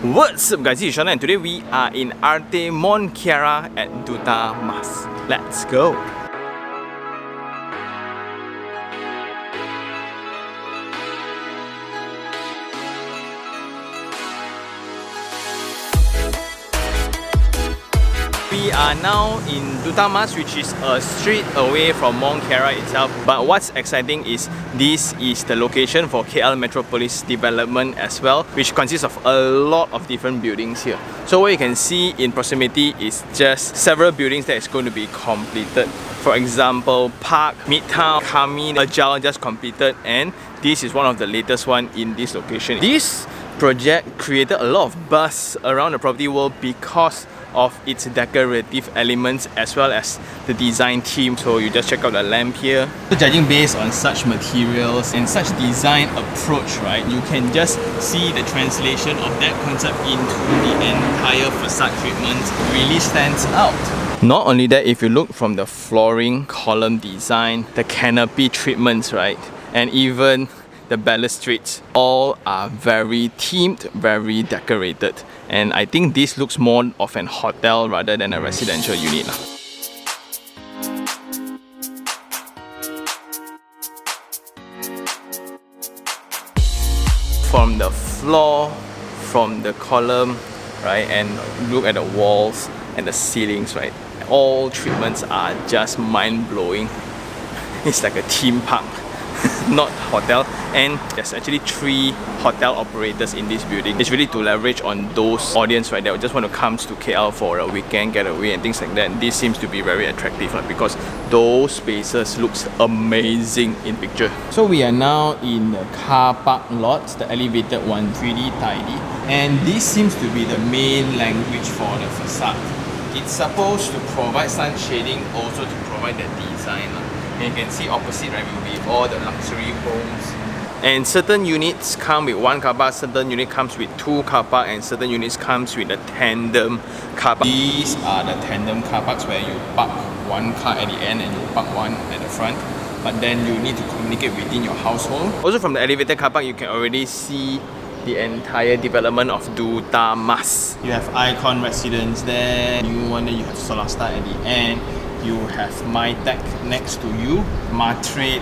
What's up guys, it's Sean and today we are in Arte, Mont Kiara at Dutamas. Let's go! We are now in Dutamas, which is a street away from Mont Kiara itself. But what's exciting is this is the location for KL Metropolis development as well, which consists of a lot of different buildings here. So what you can see in proximity is just several buildings that is going to be completed. For example, Park, Midtown, Kami, Agile just completed, and this is one of the latest one in this location. This project created a lot of buzz around the property world because of its decorative elements as well as the design theme. So you just check out the lamp here. So judging based on such materials and such design approach, right, you can just see the translation of that concept into the entire facade treatment really stands out. Not only that, if you look from the flooring, column design, the canopy treatments, right, and even the balustrades, all are very themed, very decorated. And I think this looks more of an hotel rather than a residential unit. From the floor, from the column, right, and look at the walls and the ceilings, right, all treatments are just mind-blowing. It's like a theme park. Not hotel, and there's actually 3 hotel operators in this building. It's really to leverage on those audience, right, that just want to come to KL for a weekend getaway and things like that. And this seems to be very attractive, right, because those spaces looks amazing in picture. So we are now in the car park lots, the elevated one, 3D tidy, and this seems to be the main language for the facade. It's supposed to provide sun shading, also to provide that design. And you can see opposite, right, will be all the luxury homes. And certain units come with 1 car park, certain unit comes with 2 car park, and certain units comes with a tandem car park. These are the tandem car parks where you park 1 car at the end and you park 1 at the front. But then you need to communicate within your household. Also from the elevated car park, you can already see the entire development of Dutamas. You have Icon Residence there, new one, then you have Solar Star at the end. You have My Tech next to you, Matrade,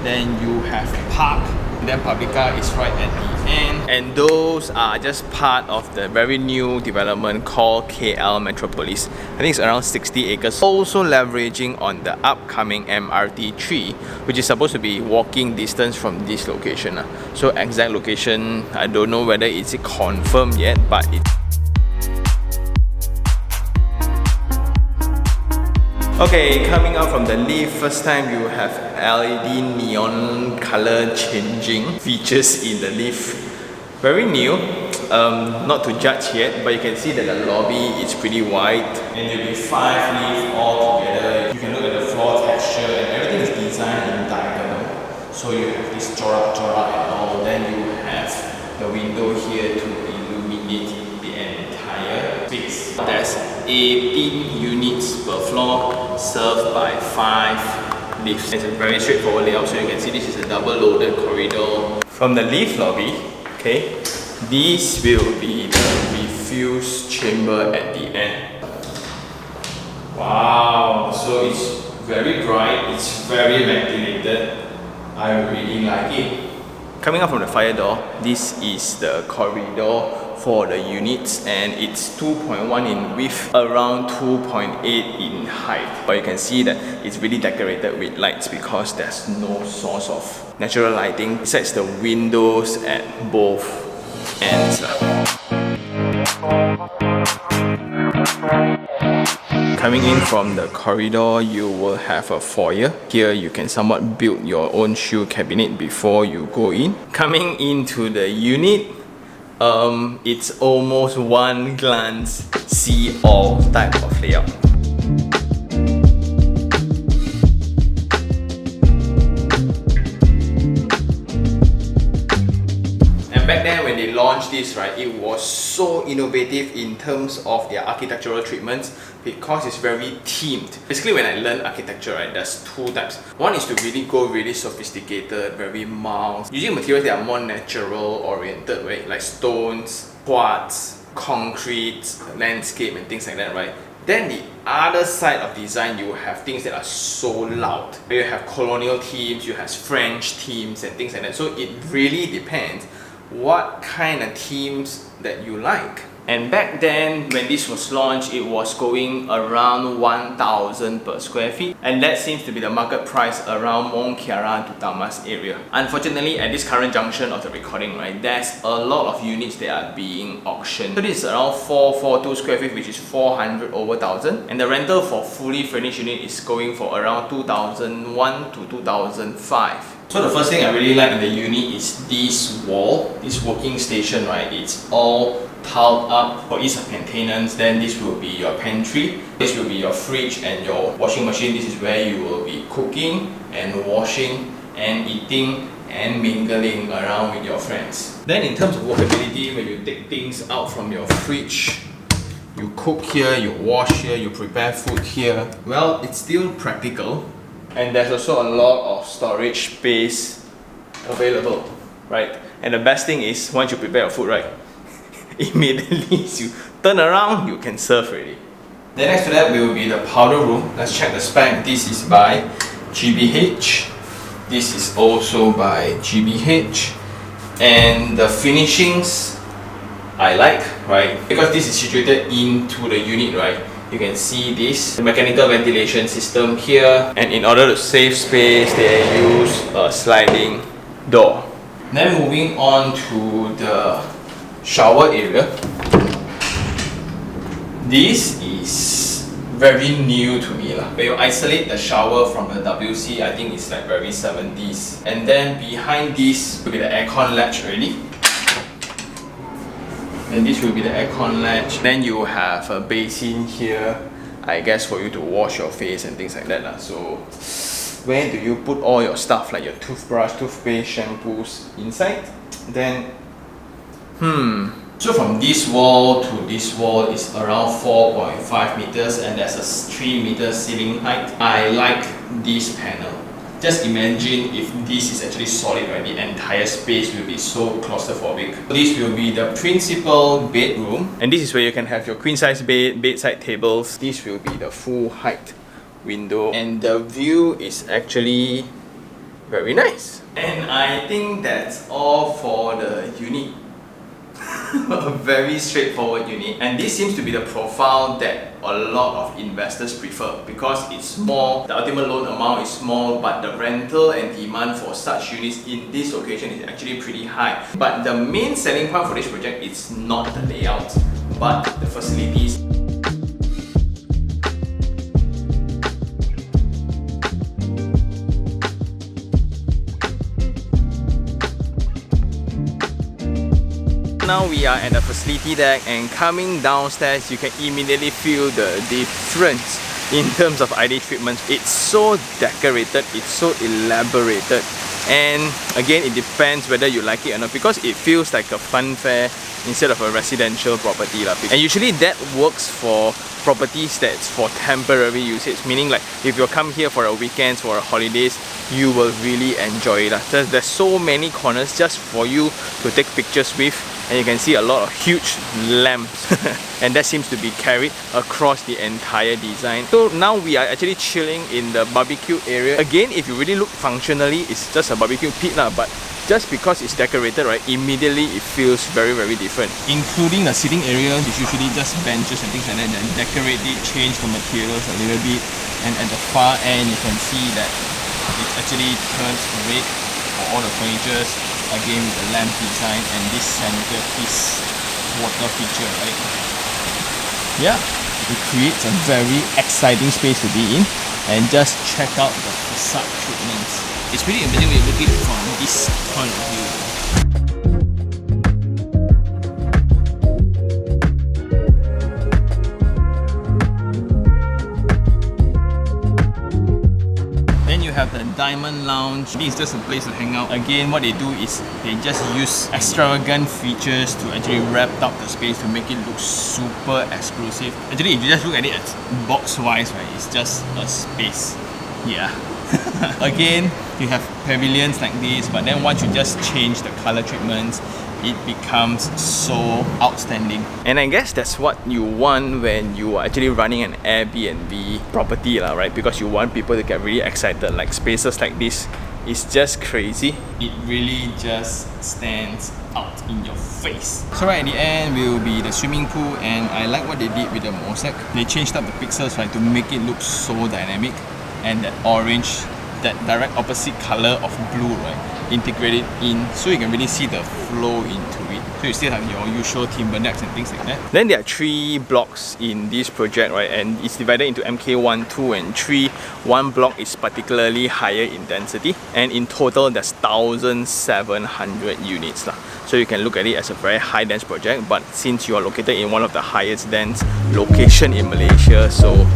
then you have Park, then Publica is right at the end. And those are just part of the very new development called KL Metropolis. I think it's around 60 acres. Also leveraging on the upcoming MRT3, which is supposed to be walking distance from this location. So exact location, I don't know whether it's confirmed yet, but it. Okay, coming out from the lift, first time you have LED neon color changing features in the lift. Very new, not to judge yet, but you can see that the lobby is pretty wide. And there will be 5 lifts all together. You can look at the floor texture and everything is designed in diagonal. So you have this jorak and all, then you have the window here to illuminate the entire space. There's 18 units per floor, served by 5 lifts. It's a very straightforward layout, so you can see this is a double loaded corridor. From the lift lobby, okay, this will be the refuse chamber at the end. Wow, so it's very bright, it's very ventilated. I really like it. Coming up from the fire door, this is the corridor for the units, and it's 2.1 in width, around 2.8 in height. But you can see that it's really decorated with lights because there's no source of natural lighting besides the windows at both ends. Coming in from the corridor, you will have a foyer. Here you can somewhat build your own shoe cabinet before you go in. Coming into the unit, it's almost one glance see all type of layout. And back then when they launched this, right, it was so innovative in terms of their architectural treatments because it's very themed. Basically when I learned architecture, right, there's 2 types. One is to really go really sophisticated, very mild, using materials that are more natural oriented, right, like stones, quartz, concrete, landscape and things like that, right? Then the other side of design, you have things that are so loud. You have colonial themes, you have French themes and things like that. So it really depends what kind of themes that you like. And back then, when this was launched, it was going around 1,000 per square feet. And that seems to be the market price around Mont Kiara, Dutamas area. Unfortunately, at this current junction of the recording, right, there's a lot of units that are being auctioned. So this is around 442 square feet, which is 400 over 1,000. And the rental for fully furnished unit is going for around 2001 to 2005. So the first thing I really like in the unit is this wall, this working station, right? It's all tiled up for ease of maintenance. Then this will be your pantry, this will be your fridge and your washing machine. This is where you will be cooking and washing and eating and mingling around with your friends. Then in terms of workability, when you take things out from your fridge, you cook here, you wash here, you prepare food here, well, it's still practical. And there's also a lot of storage space available, right? And the best thing is, once you prepare your food, right, immediately you turn around, you can serve already. Then next to that will be the powder room. Let's check the spec. This is by GBH. This is also by GBH. And the finishings I like, right? Because this is situated into the unit, right? You can see this mechanical ventilation system here, and in order to save space, they use a sliding door. Then moving on to the shower area. This is very new to me. When you isolate the shower from the WC, I think it's like very 70s. And then behind this will be the aircon latch already. And this will be the aircon latch. Then you have a basin here, I guess for you to wash your face and things like that. So where do you put all your stuff like your toothbrush, toothpaste, shampoos inside? Then, so from this wall to this wall is around 4.5 meters and there's a 3 meter ceiling height. I like this panel. Just imagine if this is actually solid, right? The entire space will be so claustrophobic. This will be the principal bedroom. And this is where you can have your queen size bed, bedside tables. This will be the full height window. And the view is actually very nice. And I think that's all for the unit. A very straightforward unit, and this seems to be the profile that a lot of investors prefer because it's small, the ultimate loan amount is small, but the rental and demand for such units in this location is actually pretty high. But the main selling point for this project is not the layout, but the facilities. Now we are at the facility deck, and coming downstairs you can immediately feel the difference in terms of ID treatment. It's so decorated, it's so elaborated, and again it depends whether you like it or not because it feels like a fun fair instead of a residential property. And usually that works for properties that's for temporary usage, meaning like if you come here for a weekend, for a holidays, you will really enjoy it. There's so many corners just for you to take pictures with, and you can see a lot of huge lamps and that seems to be carried across the entire design. So now we are actually chilling in the barbecue area. Again, if you really look functionally, it's just a barbecue pit but just because it's decorated, right, immediately it feels very, very different. Including the sitting area, it's usually just benches and things like that, then decorate it, change the materials a little bit, and at the far end you can see that it actually turns red for all the furnitures, again with the lamp design and this centerpiece water feature, right? Yeah, it creates a very exciting space to be in. And just check out the facade treatments. It's pretty amazing when you look at it from this point of view. Have the diamond lounge. This is just a place to hang out. Again, what they do is they just use extravagant features to actually wrap up the space to make it look super exclusive. Actually, if you just look at it as box wise, right, it's just a space. Yeah. Again, you have pavilions like this, but then once you just change the color treatments, it becomes so outstanding. And I guess that's what you want when you are actually running an Airbnb property, right? Because you want people to get really excited. Like spaces like this is just crazy. It really just stands out in your face. So right at the end will be the swimming pool, and I like what they did with the mosaic. They changed up the pixels, right, to make it look so dynamic, and that orange, that direct opposite color of blue, right, integrated in so you can really see the flow into it. So you still have your usual timber decks and things like that. Then there are 3 blocks in this project, right, and it's divided into MK1, 2 and 3. One block is particularly higher in density, and in total there's 1,700 units lah. So you can look at it as a very high dense project, but since you are located in one of the highest dense location in Malaysia, so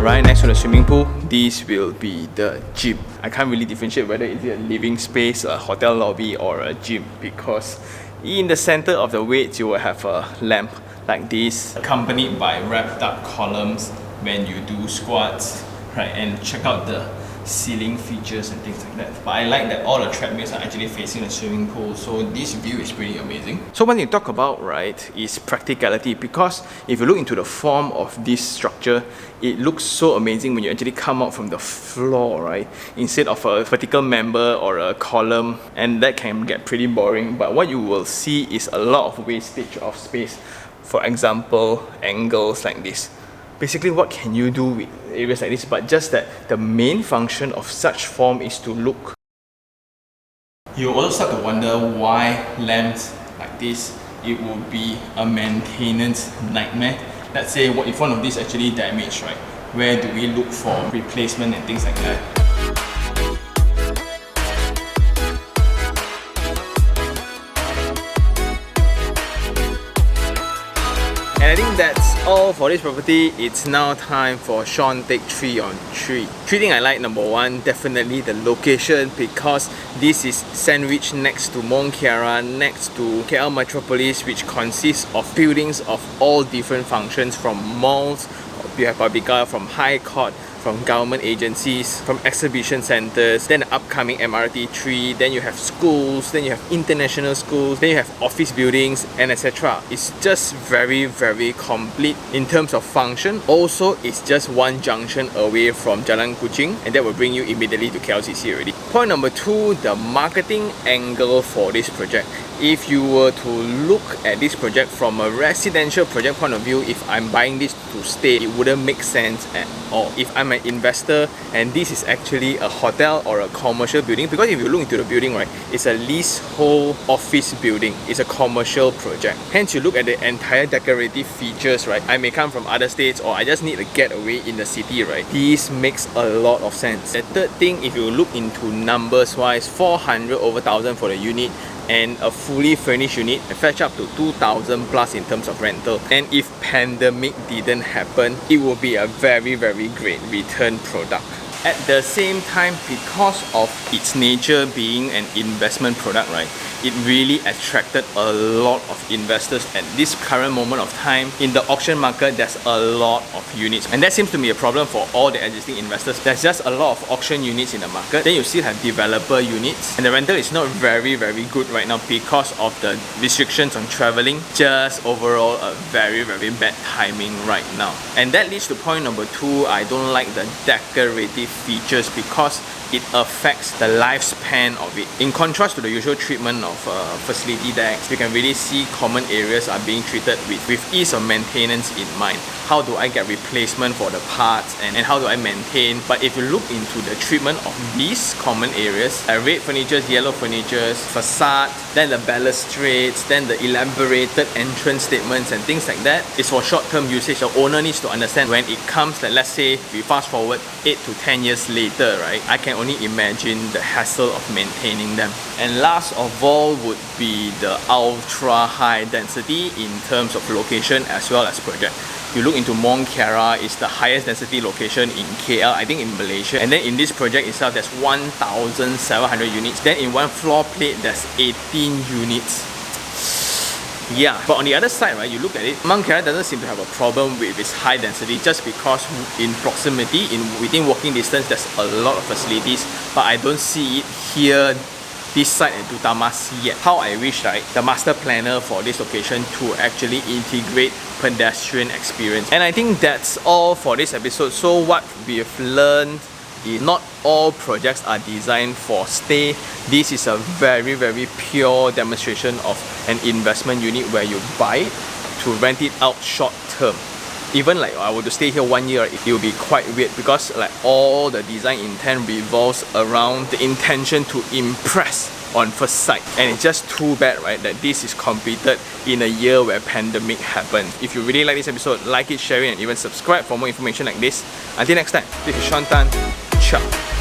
right next to the swimming pool, this will be the gym. I can't really differentiate whether it's a living space, a hotel lobby or a gym, because in the center of the weights you will have a lamp like this, accompanied by wrapped up columns when you do squats, right? And check out the ceiling features and things like that. But I like that all the treadmills are actually facing the swimming pool, so this view is pretty amazing. So when you talk about, right, is practicality, because if you look into the form of this structure, it looks so amazing when you actually come out from the floor, right, instead of a vertical member or a column, and that can get pretty boring. But what you will see is a lot of wastage of space. For example, angles like this. Basically, what can you do with areas like this? But just that the main function of such form is to look. You also start to wonder why lamps like this, it would be a maintenance nightmare. Let's say if one of these actually damaged, right? Where do we look for replacement and things like that? And I think that's all for this property. It's now time for Sean take 3 on 3. 3 things I like. Number 1, definitely the location, because this is sandwiched next to Mont Kiara, next to KL Metropolis, which consists of buildings of all different functions, from malls, you have Publica, from High Court, from government agencies, from exhibition centers, then the upcoming MRT3, then you have schools, then you have international schools, then you have office buildings, and etc. It's just very, very complete in terms of function. Also, it's just one junction away from Jalan Kuching, and that will bring you immediately to KLCC already. Point number 2, the marketing angle for this project. If you were to look at this project from a residential project point of view, if I'm buying this to stay, it wouldn't make sense at all. If I'm an investor and this is actually a hotel or a commercial building, because if you look into the building, right, it's a leasehold office building, it's a commercial project. Hence, you look at the entire decorative features, right? I may come from other states, or I just need a getaway in the city, right? This makes a lot of sense. The third thing, if you look into numbers wise, 400 over 1,000 for the unit, and a fully furnished unit fetch up to 2,000 plus in terms of rental. And if pandemic didn't happen, it would be a very, very great return product. At the same time, because of its nature being an investment product, right, it really attracted a lot of investors. At this current moment of time in the auction market, there's a lot of units, and that seems to be a problem for all the existing investors. There's just a lot of auction units in the market. Then you still have developer units, and the rental is not very, very good right now because of the restrictions on traveling. Just overall a very, very bad timing right now. And that leads to point number 2. I don't like the decorative features because it affects the lifespan of it. In contrast to the usual treatment of facility decks, you can really see common areas are being treated with ease of maintenance in mind. How do I get replacement for the parts, and how do I maintain? But if you look into the treatment of these common areas, red furnitures, yellow furnitures, facade, then the balustrades, then the elaborated entrance statements and things like that, is for short-term usage. The owner needs to understand when it comes that, let's say we fast forward 8 to 10 years later, right, I can only imagine the hassle of maintaining them. And last of all would be the ultra high density in terms of location as well as project. You look into Mont Kiara, is the highest density location in KL, I think in Malaysia. And then in this project itself, there's 1,700 units. Then in one floor plate, there's 18 units. Yeah, but on the other side, right, you look at it, Mont Kiara doesn't seem to have a problem with its high density just because in proximity, within walking distance, there's a lot of facilities, but I don't see it here this side at Dutamas yet. How I wish, right, the master planner for this location to actually integrate pedestrian experience. And I think that's all for this episode. So what we've learned is not all projects are designed for stay. This is a very, very pure demonstration of an investment unit where you buy it to rent it out short term. Even like I were to stay here 1 year, it will be quite weird because like all the design intent revolves around the intention to impress on first sight. And it's just too bad, right, that this is completed in a year where pandemic happened. If you really like this episode, like it, share it, and even subscribe for more information like this. Until next time, this is Sean Tan. Ciao.